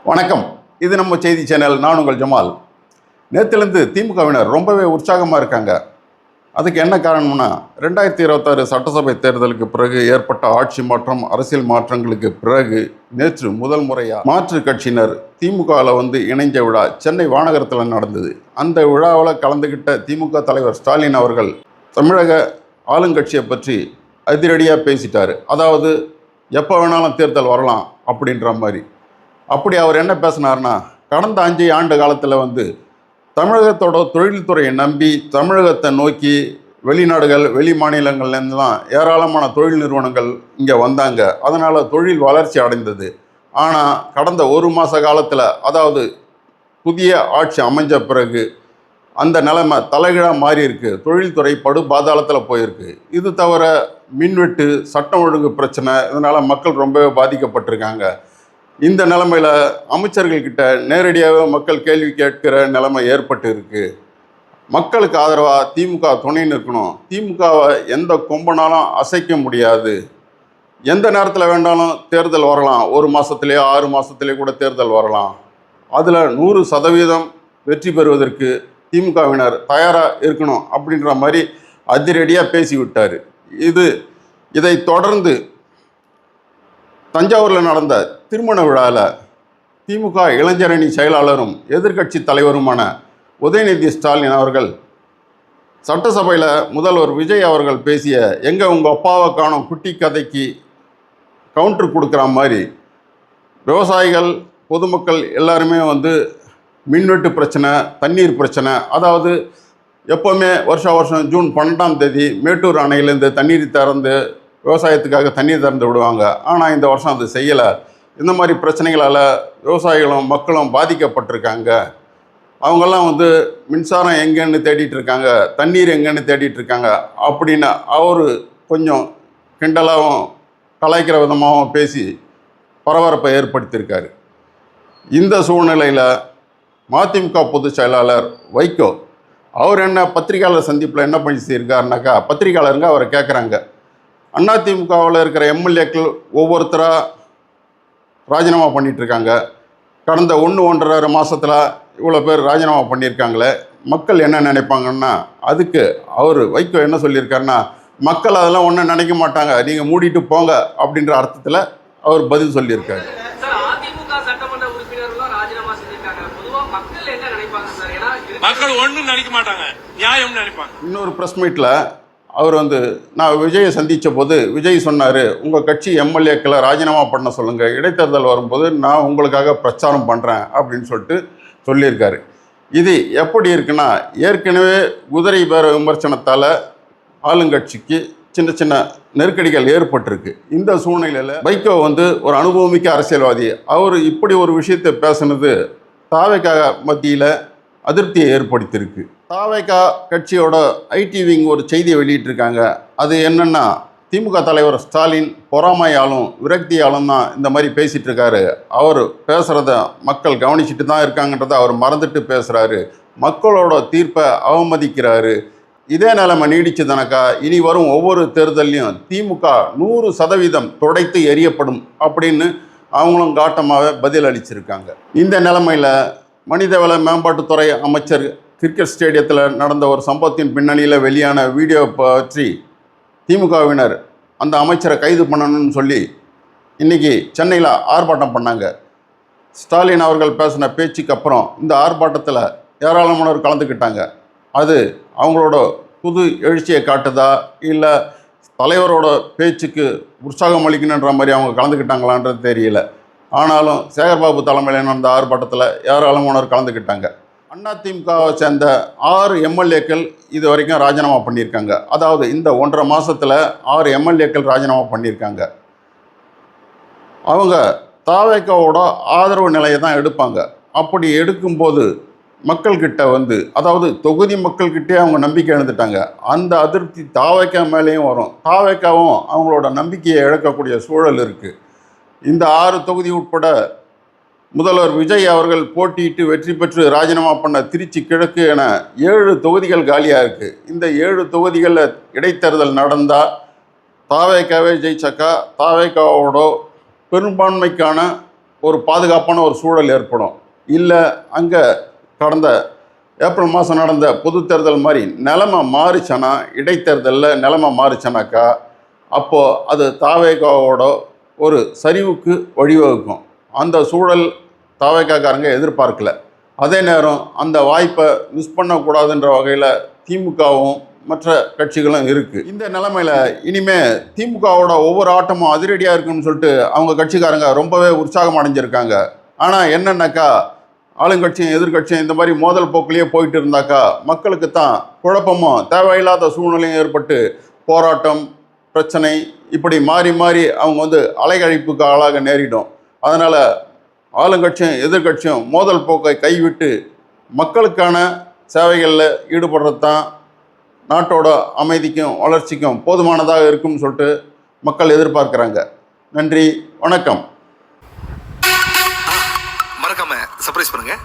வணக்கம். இது நம்ம செய்தி சேனல். நான் உங்கள் ஜமால். நேற்றிலிருந்து திமுகவினர் ரொம்பவே உற்சாகமாக இருக்காங்க. அதுக்கு என்ன காரணம்னா 2026 சட்டசபை தேர்தலுக்கு பிறகு ஏற்பட்ட ஆட்சி மாற்றம், அரசியல் மாற்றங்களுக்கு பிறகு நேற்று முதல் முறையாக மாற்றுக் கட்சியினர் திமுகவில் இணைஞ்ச விழா சென்னை வானகரத்தில் நடந்தது. அந்த விழாவில் கலந்துக்கிட்ட திமுக தலைவர் ஸ்டாலின் அவர்கள் தமிழக ஆளுங்கட்சியை பற்றி அதிரடியாக பேசிட்டார். அதாவது எப்போ வேணாலும் தேர்தல் வரலாம் அப்படின்ற மாதிரி. அப்படி அவர் என்ன பேசினார்னா, கடந்த 5 ஆண்டு காலத்தில் தமிழகத்தோட தொழில்துறையை நம்பி தமிழகத்தை நோக்கி வெளிநாடுகள் வெளி மாநிலங்கள்லேருந்துலாம் ஏராளமான தொழில் நிறுவனங்கள் இங்கே வந்தாங்க. அதனால் தொழில் வளர்ச்சி அடைந்தது. ஆனால் கடந்த 1 மாத காலத்தில், அதாவது புதிய ஆட்சி அமைஞ்ச பிறகு அந்த நிலைமை தலைகீழாக மாறி இருக்கு. தொழில்துறை படு பாதாளத்தில் போயிருக்கு. இது தவிர மின்வெட்டு, சட்டம் ஒழுங்கு பிரச்சனை, இதனால் மக்கள் ரொம்பவே பாதிக்கப்பட்டிருக்காங்க. இந்த நிலைமையில் அமைச்சர்கள்கிட்ட நேரடியாக மக்கள் கேள்வி கேட்கிற நிலைமை ஏற்பட்டு இருக்கு. மக்களுக்கு ஆதரவாக திமுக துணை நிற்கணும். திமுகவை எந்த கொம்பனாலும் அசைக்க முடியாது. எந்த நேரத்தில் வேண்டாலும் தேர்தல் வரலாம். 1 மாதத்துலேயோ 6 மாதத்துலேயோ கூட தேர்தல் வரலாம். அதில் 100% வெற்றி பெறுவதற்கு திமுகவினர் தயாராக இருக்கணும் அப்படின்ற மாதிரி அதிரடியாக பேசிவிட்டார். இதை தொடர்ந்து தஞ்சாவூரில் நடந்த திருமண விழாவில் திமுக இளைஞரணி செயலாளரும் எதிர்க்கட்சி தலைவருமான உதயநிதி ஸ்டாலின் அவர்கள் சட்டசபையில் முதல்வர் விஜய் அவர்கள் பேசிய எங்கே உங்கள் அப்பாவை காணும் குட்டி கதைக்கு கவுண்டர் கொடுக்குற மாதிரி விவசாயிகள், பொதுமக்கள் எல்லாருமே மின்வெட்டு பிரச்சனை, தண்ணீர் பிரச்சனை, அதாவது எப்போவுமே வருஷம் ஜூன் 12ஆம் தேதி மேட்டூர் அணையிலேருந்து தண்ணீர் திறந்து விவசாயத்துக்காக தண்ணீர் திறந்து விடுவாங்க. ஆனால் இந்த வருஷம் அது செய்யலை. இந்த மாதிரி பிரச்சனைகளால் விவசாயிகளும் மக்களும் பாதிக்கப்பட்டிருக்காங்க. அவங்கெல்லாம் மின்சாரம் எங்கேன்னு தேடிட்டு இருக்காங்க, தண்ணீர் எங்கேன்னு தேடிட்டு இருக்காங்க அப்படின்னு அவர் கொஞ்சம் கிண்டலாகவும் கலாய்க்கிற விதமாகவும் பேசி பரபரப்பை ஏற்படுத்தியிருக்காரு. இந்த சூழ்நிலையில் மதிமுக பொதுச் செயலாளர் வைகோ அவர் என்ன பத்திரிகையாளர் சந்திப்பில் என்ன பண்ணி செய்யிருக்காருனாக்கா, பத்திரிகையாளருங்க அவரை கேட்குறாங்க, அதிமுகவில் இருக்கிற எம்எல்ஏக்கள் ஒவ்வொருத்தராக ராஜினாமா பண்ணிகிட்ருக்காங்க. கடந்த 1-1.5 மாதத்தில் இவ்வளோ பேர் ராஜினாமா பண்ணியிருக்காங்களே, மக்கள் என்ன நினைப்பாங்கன்னா, அதுக்கு அவர் வைகோ என்ன சொல்லியிருக்காருன்னா, மக்கள் அதெல்லாம் ஒன்றும் நினைக்க மாட்டாங்க, நீங்கள் மூடிட்டு போங்க அப்படின்ற அர்த்தத்தில் அவர் பதில் சொல்லியிருக்காரு. மக்கள் ஒன்றும் நினைக்க மாட்டாங்க, நியாயம் நினைப்பாங்க. இன்னொரு ப்ரெஸ் மீட்டில் அவர் நான் விஜயை சந்தித்த போது விஜய் சொன்னார், உங்கள் கட்சி எம்எல்ஏக்களை ராஜினாமா பண்ண சொல்லுங்கள், இடைத்தேர்தல் வரும்போது நான் உங்களுக்காக பிரச்சாரம் பண்ணுறேன் அப்படின்னு சொல்லியிருக்காரு. இது எப்படி இருக்குன்னா, ஏற்கனவே குதிரை பேர விமர்சனத்தால் ஆளுங்கட்சிக்கு சின்ன சின்ன நெருக்கடிகள் ஏற்பட்டிருக்கு. இந்த சூழ்நிலையில் வைகோ ஒரு அனுபவமிக்க அரசியல்வாதி. அவர் இப்படி ஒரு விஷயத்தை பேசுனது தாவேகா மத்தியில் அதிருப்தியை ஏற்படுத்தியிருக்கு. தாவேகா கட்சியோட ஐடி விங் ஒரு செய்தியை வெளியிட்டிருக்காங்க. அது என்னென்னா, திமுக தலைவர் ஸ்டாலின் பொறாமையாலும் விரக்தியாலும் தான் இந்த மாதிரி பேசிகிட்டு இருக்காரு. அவர் பேசுகிறத மக்கள் கவனிச்சுட்டு தான் இருக்காங்கன்றதை அவர் மறந்துட்டு பேசுகிறாரு. மக்களோட தீர்ப்பை அவமதிக்கிறாரு. இதே நிலைமை நீடிச்சதுனாக்கா இனி வரும் ஒவ்வொரு தேர்தலையும் திமுக 100% துடைத்து எரியப்படும் அப்படின்னு அவங்களும் காட்டமாகவே பதில் அளிச்சிருக்காங்க. இந்த நிலைமையில் மனிதவள மேம்பாட்டுத்துறை அமைச்சர் கிரிக்கெட் ஸ்டேடியத்தில் நடந்த ஒரு சம்பவத்தின் பின்னணியில் வெளியான வீடியோ பற்றி திமுகவினர் அந்த அமைச்சரை கைது பண்ணணும்னு சொல்லி இன்றைக்கி சென்னையில் ஆர்ப்பாட்டம் பண்ணாங்க. ஸ்டாலின் அவர்கள் பேசின பேச்சுக்கு அப்புறம் இந்த ஆர்ப்பாட்டத்தில் ஏராளமானவர் கலந்துக்கிட்டாங்க. அது அவங்களோட புது எழுச்சியை காட்டுதா, இல்லை தலைவரோட பேச்சுக்கு உற்சாகம் அளிக்கணுன்ற மாதிரி அவங்க கலந்துக்கிட்டாங்களான்றது தெரியல. ஆனாலும் சேகர்பாபு தலைமையில் நடந்த ஆர்ப்பாட்டத்தில் ஏராளமானவர் கலந்துக்கிட்டாங்க. அதிமுகவை சேர்ந்த 6 எம்எல்ஏக்கள் இது வரைக்கும் ராஜினாமா பண்ணியிருக்காங்க. அதாவது இந்த 1.5 மாதத்தில் 6 எம்எல்ஏக்கள் ராஜினாமா பண்ணியிருக்காங்க. அவங்க தாவேகாவோட ஆதரவு நிலையை தான் எடுப்பாங்க. அப்படி எடுக்கும்போது மக்கள்கிட்ட அதாவது தொகுதி மக்கள்கிட்டே அவங்க நம்பிக்கை இழந்துட்டாங்க. அந்த அதிருப்தி தாவேகா மேலேயும் வரும். தாவேகாவும் அவங்களோட நம்பிக்கையை இழக்கக்கூடிய சூழல் இருக்குது. இந்த 6 தொகுதி உட்பட முதல்வர் விஜய் அவர்கள் போட்டியிட்டு வெற்றி பெற்று ராஜினாமா பண்ண திருச்சி கிழக்கு என 7 தொகுதிகள் காலியாக இருக்குது. இந்த 7 தொகுதிகளில் இடைத்தேர்தல் நடந்தால் தாவேகாவே ஜெயிச்சாக்கா தாவேகாவோட பெரும்பான்மைக்கான ஒரு பாதுகாப்பான ஒரு சூழல் ஏற்படும். இல்லை அங்கே கடந்த ஏப்ரல் மாதம் நடந்த பொது தேர்தல் மாதிரி நிலைமை மாறிச்சனா, இடைத்தேர்தலில் நிலைமை மாறிச்சனாக்கா அப்போது அது தாவேகாவோட ஒரு சரிவுக்கு வழிவகுக்கும். அந்த சூழல் தாவேகாக்காரங்க எதிர்பார்க்கல. அதே நேரம் அந்த வாய்ப்பை மிஸ் பண்ணக்கூடாதுன்ற வகையில் திமுகவும் மற்ற கட்சிகளும் இருக்குது. இந்த நிலைமையில் இனிமே திமுகவோட ஒவ்வொரு ஆட்டமும் அதிரடியாக இருக்குன்னு சொல்லிட்டு அவங்க கட்சிக்காரங்க ரொம்பவே உற்சாகம் அடைஞ்சிருக்காங்க. ஆனால் என்னன்னாக்கா ஆளுங்கட்சியும் எதிர்கட்சியும் இந்த மாதிரி மோதல் போக்கிலேயே போயிட்டு இருந்தாக்கா மக்களுக்கு தான் குழப்பமும் தேவையில்லாத சூழ்நிலையும் ஏற்பட்டு போராட்டம், பிரச்சனை இப்படி மாறி மாறி அவங்க வந்து அலைகழிப்புக்கு ஆளாக நேரிடும். அதனால் ஆளுங்கட்சியும் எதிர்கட்சியும் மோதல் போக்கை கைவிட்டு மக்களுக்கான சேவைகளில் ஈடுபடுறது தான் நாட்டோட அமைதிக்கும் வளர்ச்சிக்கும் போதுமானதாக இருக்கும்னு சொல்லிட்டு மக்கள் எதிர்பார்க்குறாங்க. நன்றி, வணக்கம். மறக்காம சர்ப்ரைஸ் பண்ணுங்க.